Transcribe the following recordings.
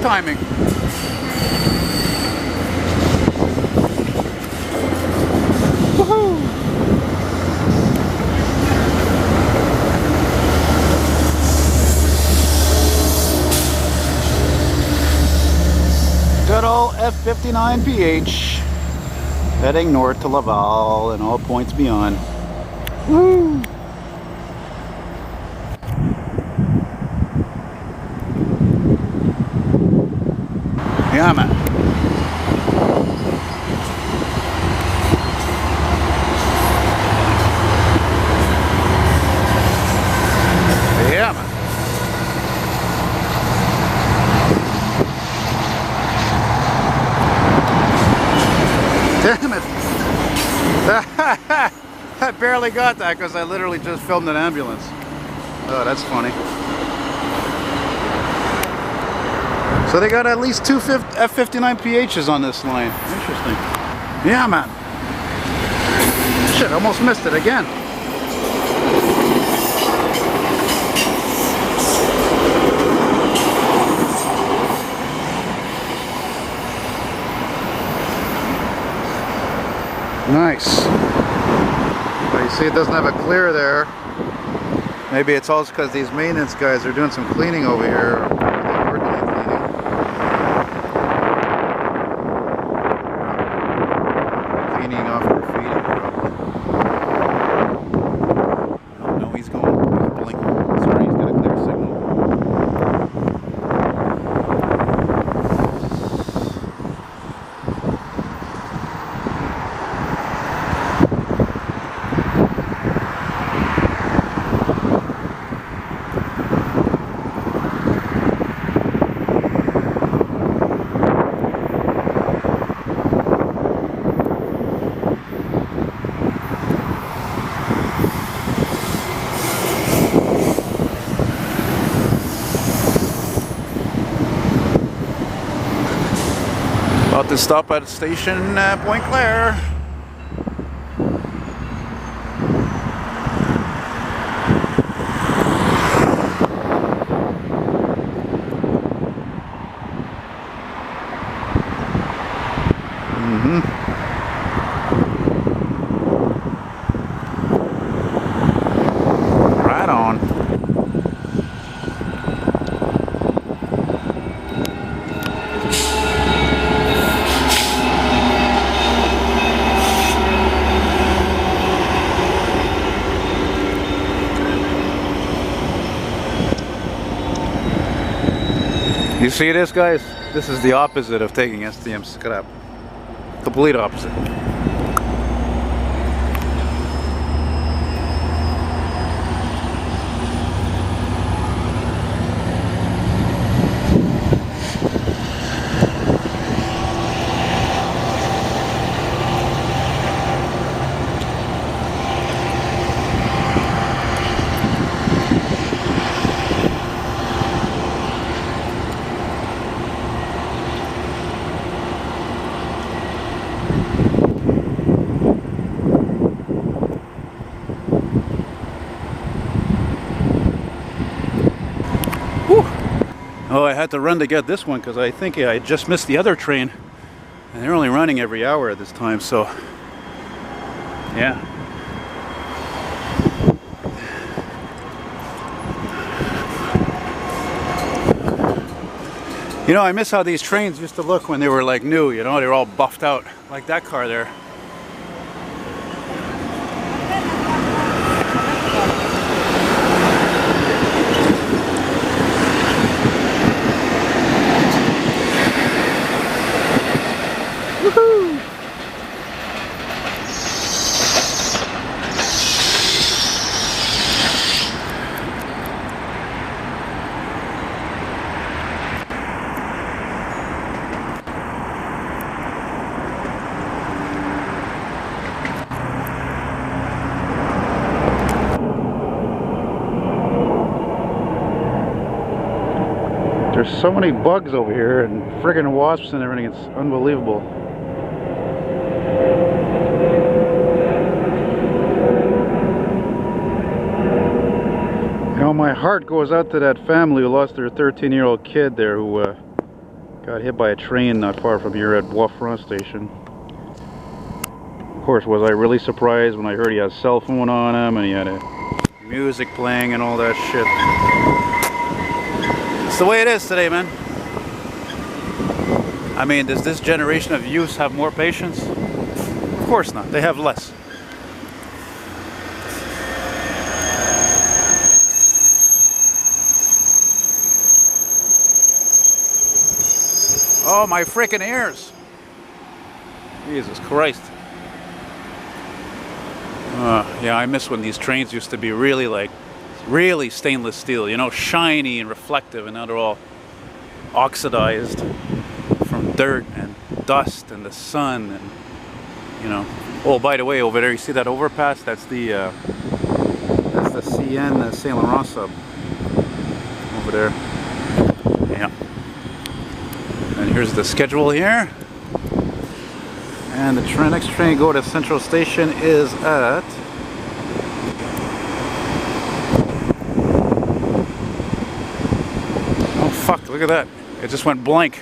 timing. Woohoo! Good old F59PH heading north to Laval and all points beyond. Woo! Yeah, man. Yeah, man. Damn it. I barely got that because I literally just filmed an ambulance. Oh, that's funny. So they got at least two F59PHs on this line. Interesting. Yeah, man. Shit, almost missed it again. Nice. But you see it doesn't have a clear there. Maybe it's also because these maintenance guys are doing some cleaning over here. Cleaning off graffiti, probably. Oh no, he's rolling. Sorry, he's got a clear signal. About to stop at station Point Claire. Right on. You see this, guys? This is the opposite of taking STM scrap. Complete opposite. Oh, I had to run to get this one because I think I just missed the other train. And they're only running every hour at this time, so yeah. You know, I miss how these trains used to look when they were like new, you know, they were all buffed out, like that car there. Woohoo! There's so many bugs over here and friggin' wasps and everything, it's unbelievable. You know, my heart goes out to that family who lost their 13-year-old kid there who Got hit by a train not far from here at Bois-Franc station. Of course, was I really surprised when I heard he had a cell phone on him and he had music playing and all that shit. It's the way it is today, man. I mean, does this generation of youth have more patience? Of course not. They have less. Oh, my freaking ears. Jesus Christ. Yeah, I miss when these trains used to be really stainless steel, you know, shiny and reflective, and now they're all oxidized from dirt and dust and the sun, and, you know. Oh, by the way, over there, you see that overpass? That's the CN Saint Laurent sub over there. Yeah. And here's the schedule here. And the next train to go to Central Station is at... Oh fuck, look at that. It just went blank.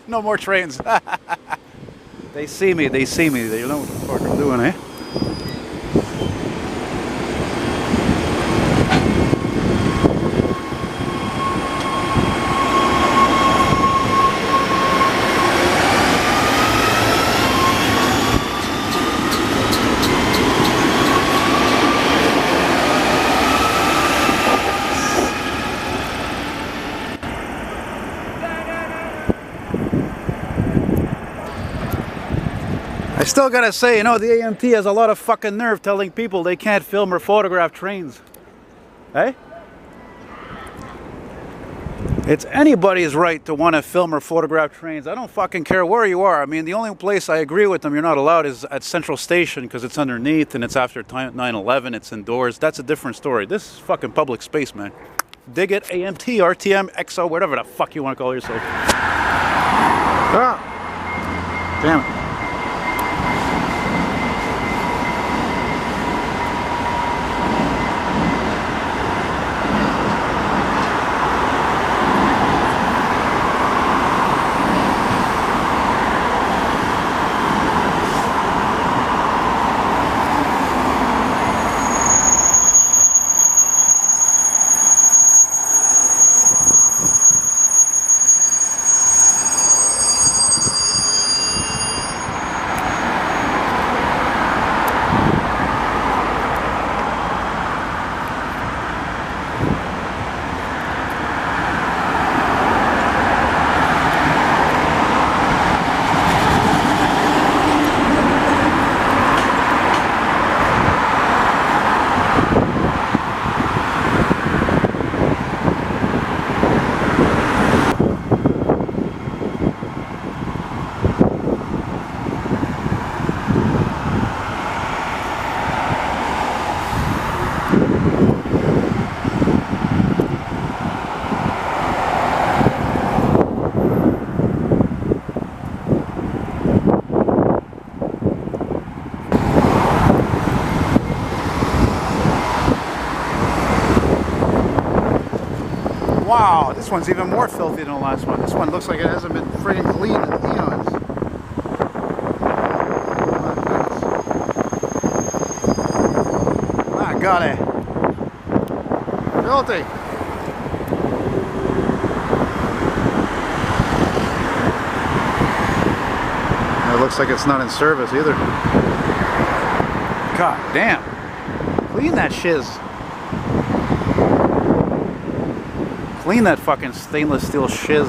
No more trains. They see me, they know what the fuck I'm doing, eh? I still gotta say, you know, the AMT has a lot of fucking nerve telling people they can't film or photograph trains. Hey? It's anybody's right to want to film or photograph trains. I don't fucking care where you are. I mean, the only place I agree with them you're not allowed is at Central Station because it's underneath and it's after 9/11, it's indoors. That's a different story. This is fucking public space, man. Dig it, AMT, RTM, XO, whatever the fuck you want to call yourself. Ah! Damn it. Wow, this one's even more filthy than the last one. This one looks like it hasn't been friggin' cleaned in eons. My golly. Filthy. And it looks like it's not in service either. God damn. Clean that shiz. Clean that fucking stainless steel shiz.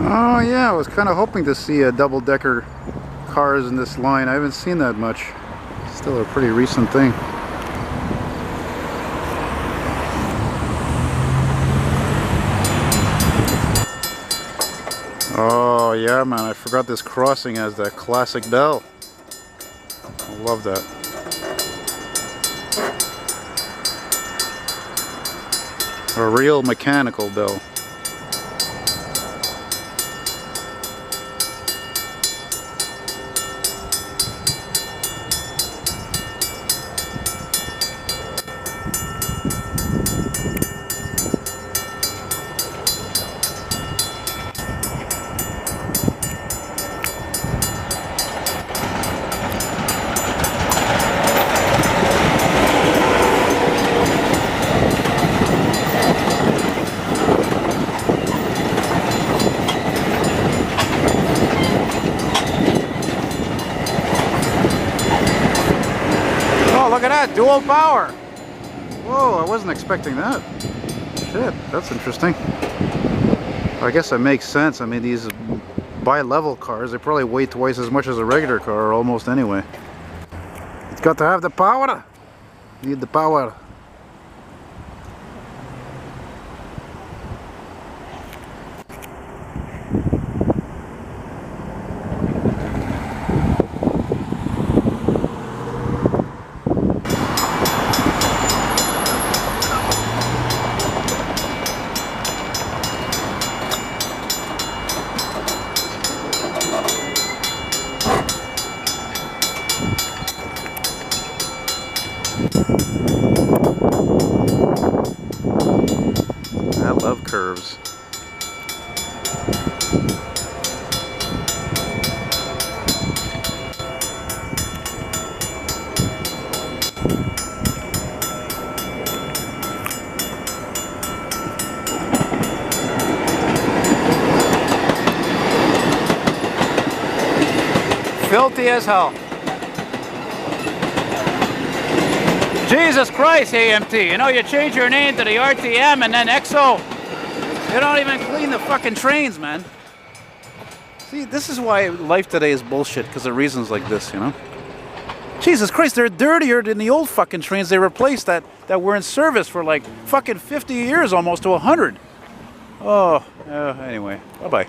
Oh yeah, I was kind of hoping to see a double-decker cars in this line. I haven't seen that much. Still a pretty recent thing. Oh yeah, man, I forgot this crossing has that classic bell. I love that. A real mechanical bell. Look at that, dual power. Whoa, I wasn't expecting that. Shit, that's interesting. I guess that makes sense. I mean, these bi-level cars, they probably weigh twice as much as a regular car, almost anyway. It's got to have the power. Need the power. I love curves. Filthy as hell. Jesus Christ, AMT. You know, you change your name to the RTM and then XO. You don't even clean the fucking trains, man. See, this is why life today is bullshit, because of reasons like this, you know? Jesus Christ, they're dirtier than the old fucking trains they replaced that were in service for like fucking 50 years, almost to 100. Oh, anyway, bye-bye.